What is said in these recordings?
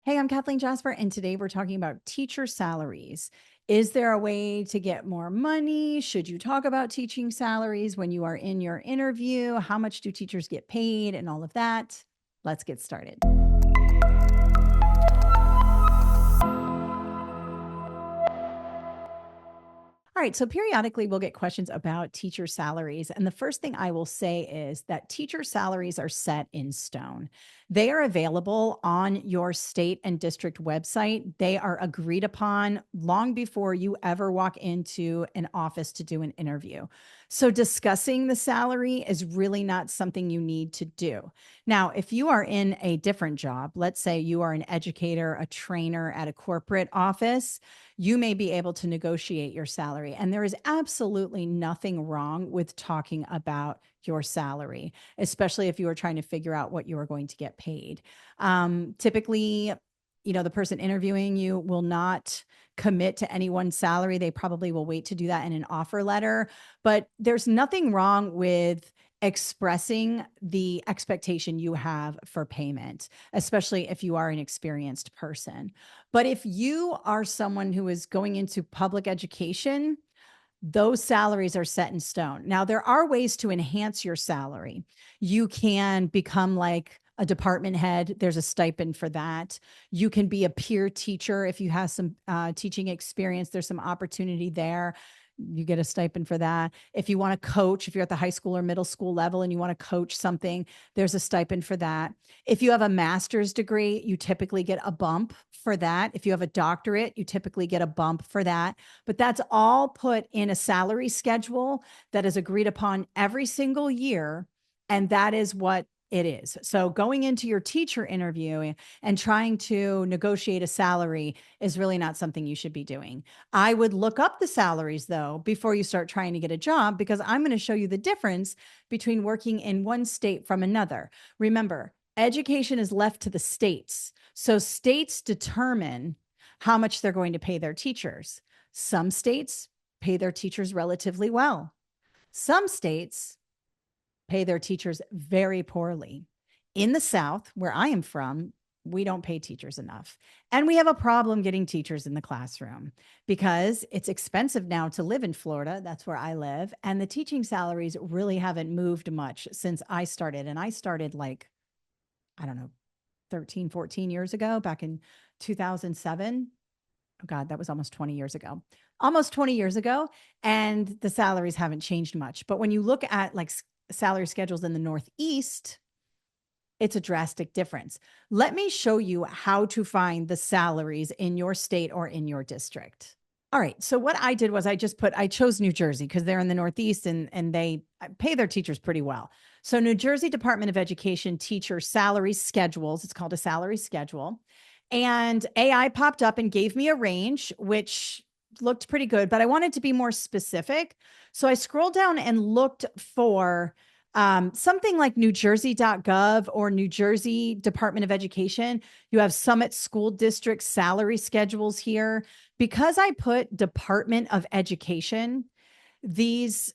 Hey, I'm Kathleen Jasper, and today we're talking about teacher salaries. Is there a way to get more money? Should you talk about teaching salaries when you are in your interview? How much do teachers get paid and all of that? Let's get started. All right, so periodically we'll get questions about teacher salaries. And the first thing I will say is that teacher salaries are set in stone. They are available on your state and district website. They are agreed upon long before you ever walk into an office to do an interview. So discussing the salary is really not something you need to do. Now, if you are in a different job, let's say you are an educator, a trainer at a corporate office, you may be able to negotiate your salary. And there is absolutely nothing wrong with talking about your salary, especially if you are trying to figure out what you are going to get paid. Typically, the person interviewing you will not commit to anyone's salary. They probably will wait to do that in an offer letter, but there's nothing wrong with expressing the expectation you have for payment, especially if you are an experienced person. But if you are someone who is going into public education, those salaries are set in stone. Now, there are ways to enhance your salary. You can become like a department head. There's a stipend for that. You can be a peer teacher. If you have some teaching experience, there's some opportunity there. You get a stipend for that. If you want to coach, if you're at the high school or middle school level and you want to coach something, there's a stipend for that. If you have a master's degree, you typically get a bump for that. If you have a doctorate, you typically get a bump for that. But that's all put in a salary schedule that is agreed upon every single year. And that is what it is. So going into your teacher interview and trying to negotiate a salary is really not something you should be doing. I would look up the salaries though before you start trying to get a job, because I'm going to show you the difference between working in one state from another. Remember, education is left to the states. So states determine how much they're going to pay their teachers. Some states pay their teachers relatively well. Some states pay their teachers very poorly. In the South, where I am from, we don't pay teachers enough. And we have a problem getting teachers in the classroom because it's expensive now to live in Florida. That's where I live. And the teaching salaries really haven't moved much since I started. And I started I don't know, 13, 14 years ago, back in 2007. Oh God, that was almost 20 years ago. Almost 20 years ago. And the salaries haven't changed much. But when you look at salary schedules in the Northeast, it's a drastic difference. Let me show you how to find the salaries in your state or in your district. All right. So what I did was I chose New Jersey because they're in the Northeast and they pay their teachers pretty well. So New Jersey Department of Education teacher salary schedules, it's called a salary schedule. And AI popped up and gave me a range, which looked pretty good, but I wanted to be more specific. So I scrolled down and looked for something like NewJersey.gov or New Jersey Department of Education. You have Summit School District salary schedules here. Because I put Department of Education, these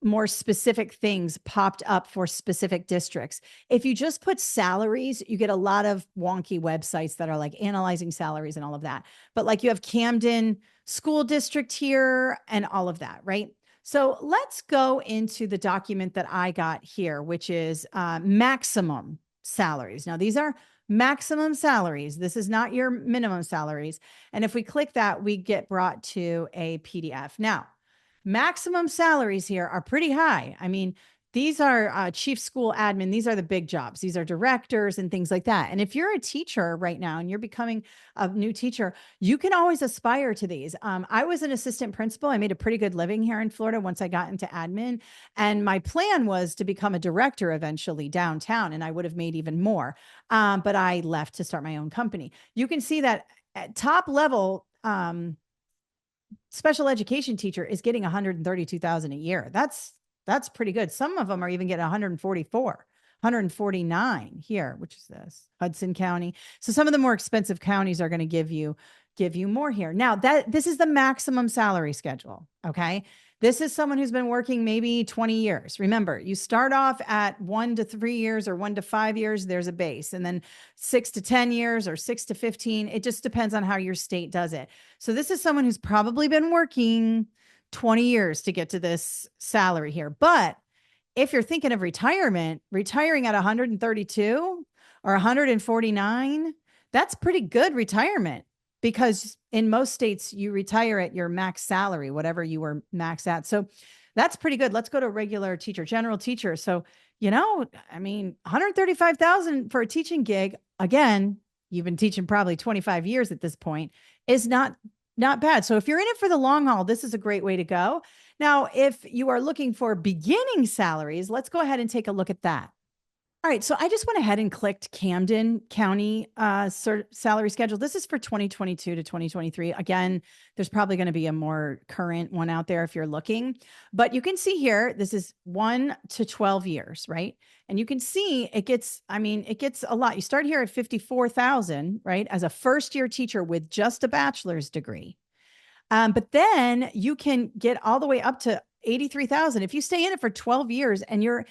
more specific things popped up for specific districts. If you just put salaries, you get a lot of wonky websites that are like analyzing salaries and all of that. But you have Camden School District here and all of that, right? So let's go into the document that I got here, which is maximum salaries. Now, these are maximum salaries. This is not your minimum salaries. And if we click that, we get brought to a PDF. Now, maximum salaries here are pretty high. I mean, these are chief school admin. These are the big jobs. These are directors and things like that. And if you're a teacher right now and you're becoming a new teacher, you can always aspire to these. I was an assistant principal. I made a pretty good living here in Florida once I got into admin. And my plan was to become a director eventually downtown, and I would have made even more. But I left to start my own company. You can see that at top level, special education teacher is getting 132,000 a year. That's pretty good. Some of them are even getting 144, 149 here, which is this Hudson County. So some of the more expensive counties are going to give you more here. Now this is the maximum salary schedule. Okay. This is someone who's been working maybe 20 years. Remember, you start off at 1 to 3 years or 1 to 5 years, there's a base, and then 6 to 10 years or 6 to 15. It just depends on how your state does it. So this is someone who's probably been working 20 years to get to this salary here. But if you're thinking of retirement, retiring at 132 or 149, that's pretty good retirement, because in most states you retire at your max salary, whatever you were max at. So that's pretty good. Let's go to regular teacher, general teacher. So, I mean, 135,000 for a teaching gig, again, you've been teaching probably 25 years at this point, is not bad. So if you're in it for the long haul, this is a great way to go. Now, if you are looking for beginning salaries, let's go ahead and take a look at that. All right, so I just went ahead and clicked Camden County salary schedule. This is for 2022 to 2023. Again, there's probably going to be a more current one out there if you're looking. But you can see here, this is 1 to 12 years, right? And you can see it gets a lot. You start here at 54,000, right? As a first-year teacher with just a bachelor's degree. But then you can get all the way up to 83,000. If you stay in it for 12 years and you're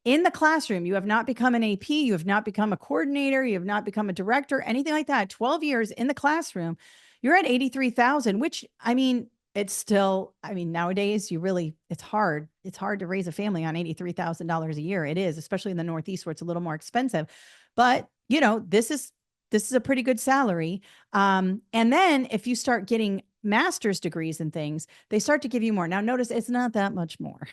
in the classroom, you have not become an AP, you have not become a coordinator, you have not become a director, anything like that, 12 years in the classroom, you're at 83,000, which, it's still, nowadays it's hard to raise a family on $83,000 a year. It is, especially in the Northeast where it's a little more expensive, but this is a pretty good salary. And then if you start getting master's degrees and things, they start to give you more. Now notice it's not that much more.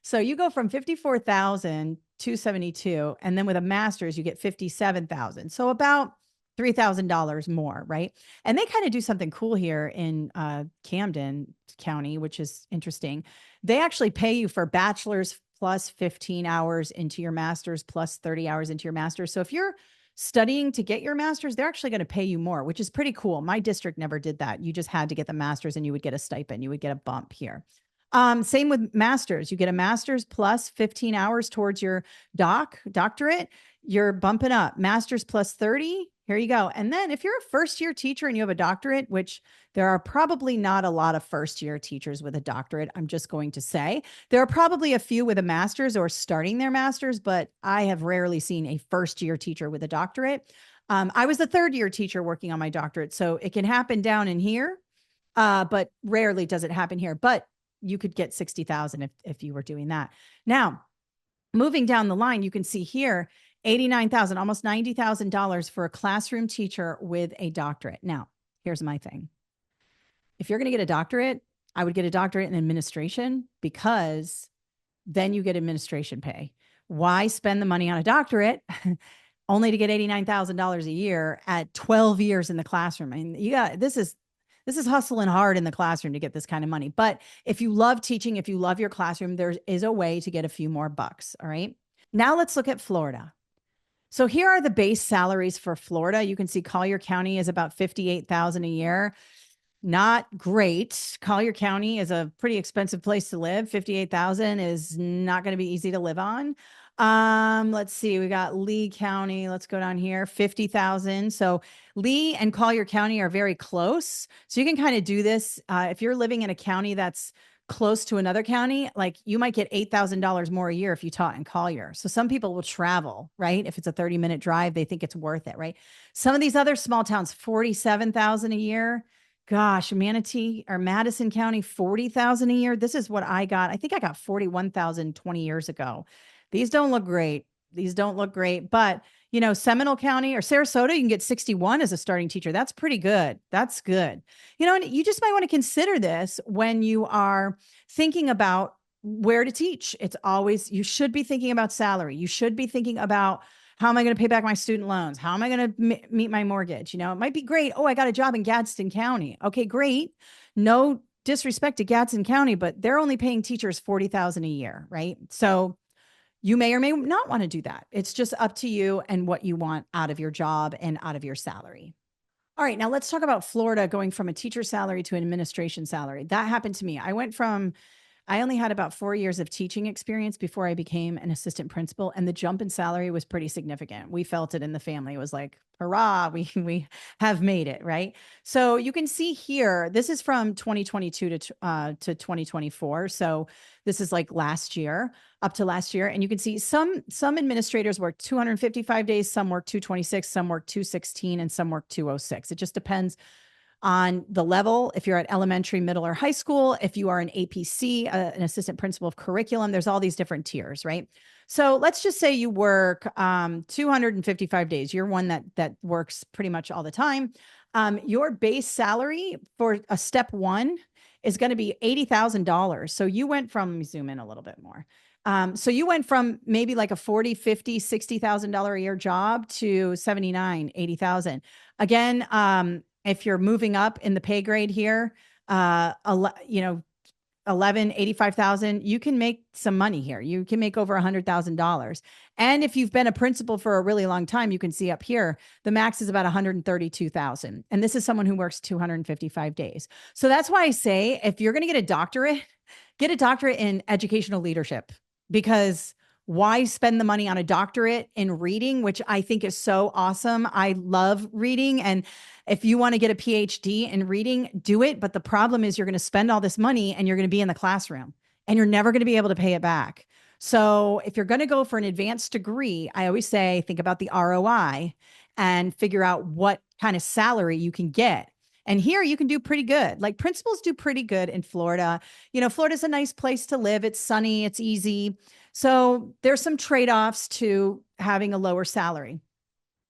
So you go from 54,272, and then with a master's, you get 57,000. So about $3,000 more, right? And they kind of do something cool here in Camden County, which is interesting. They actually pay you for bachelor's plus 15 hours into your master's plus 30 hours into your master's. So if you're studying to get your master's, they're actually going to pay you more, which is pretty cool. My district never did that. You just had to get the master's and you would get a stipend. You would get a bump here. Same with masters. You get a master's plus 15 hours towards your doctorate. You're bumping up. Master's plus 30. Here you go. And then if you're a first-year teacher and you have a doctorate, which there are probably not a lot of first-year teachers with a doctorate, I'm just going to say. There are probably a few with a master's or starting their master's, but I have rarely seen a first-year teacher with a doctorate. I was a third-year teacher working on my doctorate, so it can happen down in here, but rarely does it happen here. But you could get 60,000 if you were doing that. Now, moving down the line, you can see here, 89,000, almost $90,000 for a classroom teacher with a doctorate. Now, here's my thing. If you're going to get a doctorate, I would get a doctorate in administration, because then you get administration pay. Why spend the money on a doctorate only to get $89,000 a year at 12 years in the classroom? This is hustling hard in the classroom to get this kind of money. But if you love teaching, if you love your classroom, there is a way to get a few more bucks. All right. Now let's look at Florida. So here are the base salaries for Florida. You can see Collier County is about 58,000 a year. Not great. Collier County is a pretty expensive place to live. 58,000 is not going to be easy to live on. Let's see. We got Lee County. Let's go down here. 50,000. So Lee and Collier County are very close. So you can kind of do this. If you're living in a county that's close to another county, like you might get $8,000 more a year if you taught in Collier. So some people will travel, right? If it's a 30-minute drive, they think it's worth it, right? Some of these other small towns, 47,000 a year. Gosh, Manatee or Madison County, 40,000 a year. This is what I got. I think I got 41,000 20 years ago. These don't look great. But, Seminole County or Sarasota, you can get 61 as a starting teacher. That's pretty good. That's good. And you just might want to consider this when you are thinking about where to teach. You should be thinking about salary. You should be thinking about, how am I going to pay back my student loans? How am I going to meet my mortgage? It might be great. Oh, I got a job in Gadsden County. Okay, great. No disrespect to Gadsden County, but they're only paying teachers $40,000 a year, right? So you may or may not want to do that. It's just up to you and what you want out of your job and out of your salary. All right, now let's talk about Florida going from a teacher salary to an administration salary. That happened to me. I went from I only had about 4 years of teaching experience before I became an assistant principal, and the jump in salary was pretty significant. We felt it in the family. It was like, hurrah, we have made it, right? So you can see here, this is from 2022 to 2024. So this is like last year, up to last year, and you can see some administrators work 255 days, some work 226, some work 216, and some work 206. It just depends on the level. If you're at elementary, middle, or high school, if you are an APC, an assistant principal of curriculum, there's all these different tiers, right? So let's just say you work 255 days. You're one that works pretty much all the time. Your base salary for a step one is going to be $80,000. So you went from, let me zoom in a little bit more. So you went from maybe like a 40, 50, $60,000 a year job to 79, 80,000. Again, if you're moving up in the pay grade here, you know, 11, 85,000, you can make some money here. You can make over $100,000. And if you've been a principal for a really long time, you can see up here, the max is about 132,000. And this is someone who works 255 days. So that's why I say, if you're going to get a doctorate in educational leadership, because why spend the money on a doctorate in reading, which I think is so awesome. I love reading. And if you want to get a PhD in reading, do it. But the problem is you're going to spend all this money and you're going to be in the classroom and you're never going to be able to pay it back. So if you're going to go for an advanced degree, I always say, think about the ROI and figure out what kind of salary you can get. And here you can do pretty good. Like principals do pretty good in Florida. You know, Florida's a nice place to live. It's sunny, it's easy. So there's some trade-offs to having a lower salary.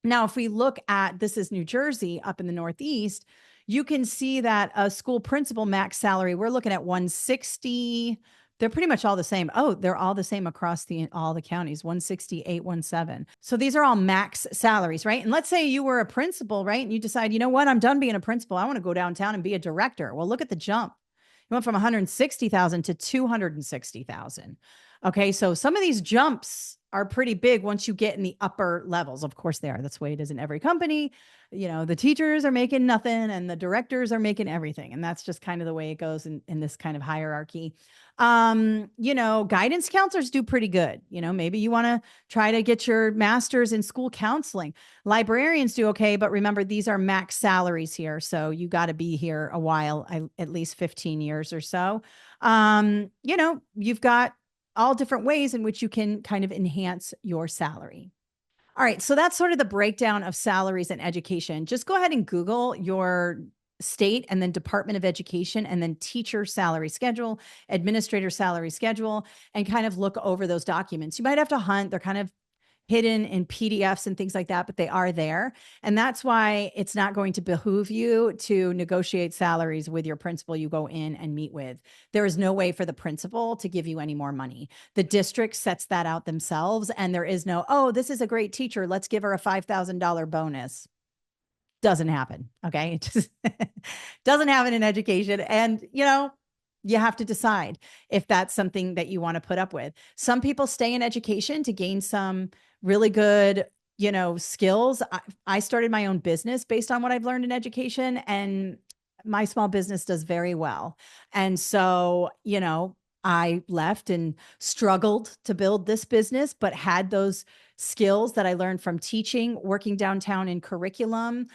Now, if we look at, this is New Jersey up in the Northeast, you can see that a school principal max salary, we're looking at 160. They're pretty much all the same. Oh, they're all the same across all the counties, 168, 17. So these are all max salaries, right? And let's say you were a principal, right? And you decide, you know what? I'm done being a principal. I want to go downtown and be a director. Well, look at the jump. You went from 160,000 to 260,000. Okay. So some of these jumps are pretty big once you get in the upper levels. Of course they are. That's the way it is in every company. You know, the teachers are making nothing and the directors are making everything. And that's just kind of the way it goes in this kind of hierarchy. You know, guidance counselors do pretty good. You know, maybe you want to try to get your master's in school counseling. Librarians do okay, but remember, these are max salaries here. So you got to be here a while, at least 15 years or so. You know, you've got all different ways in which you can kind of enhance your salary. All right. So that's sort of the breakdown of salaries in education. Just go ahead and Google your state and then Department of Education and then teacher salary schedule, administrator salary schedule, and kind of look over those documents. You might have to hunt. They're kind of hidden in PDFs and things like that, but they are there. And that's why it's not going to behoove you to negotiate salaries with your principal you go in and meet with. There is no way for the principal to give you any more money. The district sets that out themselves. And there is no, oh, this is a great teacher, let's give her a $5,000 bonus. Doesn't happen. Okay. It just doesn't happen in education. And, you know, you have to decide if that's something that you want to put up with. Some people stay in education to gain some really good, you know, skills. I started my own business based on what I've learned in education, and my small business does very well. And so, you know, I left and struggled to build this business, but had those skills that I learned from teaching, working downtown in curriculum,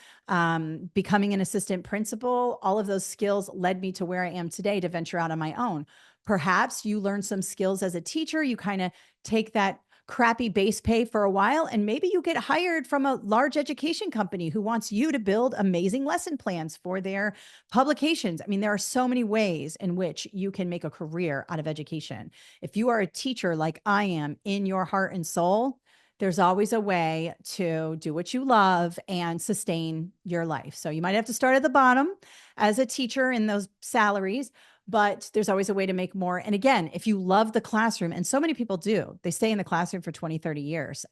becoming an assistant principal. All of those skills led me to where I am today to venture out on my own. Perhaps you learn some skills as a teacher. You kind of take that crappy base pay for a while, and maybe you get hired from a large education company who wants you to build amazing lesson plans for their publications. I mean, there are so many ways in which you can make a career out of education. If you are a teacher like I am in your heart and soul, there's always a way to do what you love and sustain your life. So you might have to start at the bottom as a teacher in those salaries, but there's always a way to make more. And again, if you love the classroom, and so many people do, they stay in the classroom for 20, 30 years.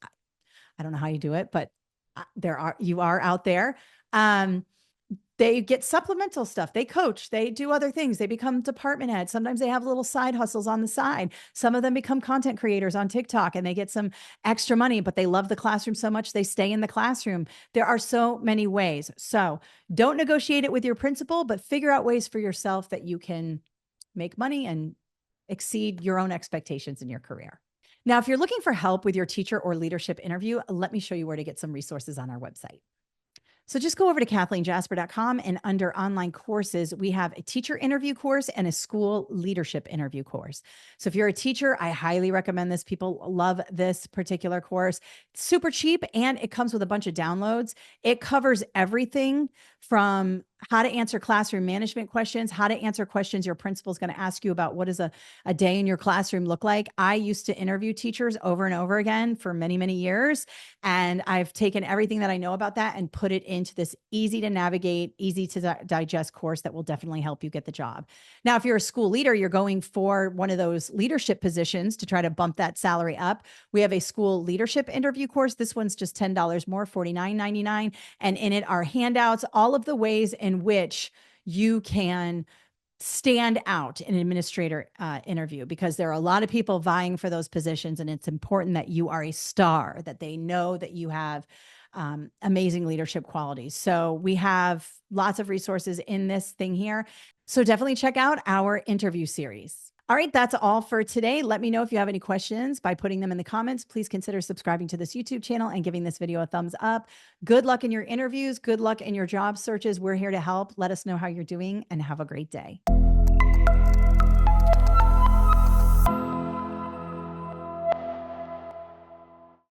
I don't know how you do it, but you are out there. They get supplemental stuff. They coach, they do other things. They become department heads. Sometimes they have little side hustles on the side. Some of them become content creators on TikTok and they get some extra money, but they love the classroom so much they stay in the classroom. There are so many ways. So don't negotiate it with your principal, but figure out ways for yourself that you can make money and exceed your own expectations in your career. Now, if you're looking for help with your teacher or leadership interview, let me show you where to get some resources on our website. So just go over to KathleenJasper.com, and under online courses, we have a teacher interview course and a school leadership interview course. So if you're a teacher, I highly recommend this. People love this particular course. It's super cheap and it comes with a bunch of downloads. It covers everything from how to answer classroom management questions, how to answer questions your principal is going to ask you about what does a day in your classroom look like. I used to interview teachers over and over again for many, many years. And I've taken everything that I know about that and put it into this easy to navigate, easy to digest course that will definitely help you get the job. Now, if you're a school leader, you're going for one of those leadership positions to try to bump that salary up. We have a school leadership interview course. This one's just $10 more, $49.99. And in it are handouts, all of the ways in which you can stand out in an administrator interview, because there are a lot of people vying for those positions. And it's important that you are a star, that they know that you have amazing leadership qualities. So we have lots of resources in this thing here. So definitely check out our interview series. All right, that's all for today. Let me know if you have any questions by putting them in the comments. Please consider subscribing to this YouTube channel and giving this video a thumbs up. Good luck in your interviews. Good luck in your job searches. We're here to help. Let us know how you're doing and have a great day.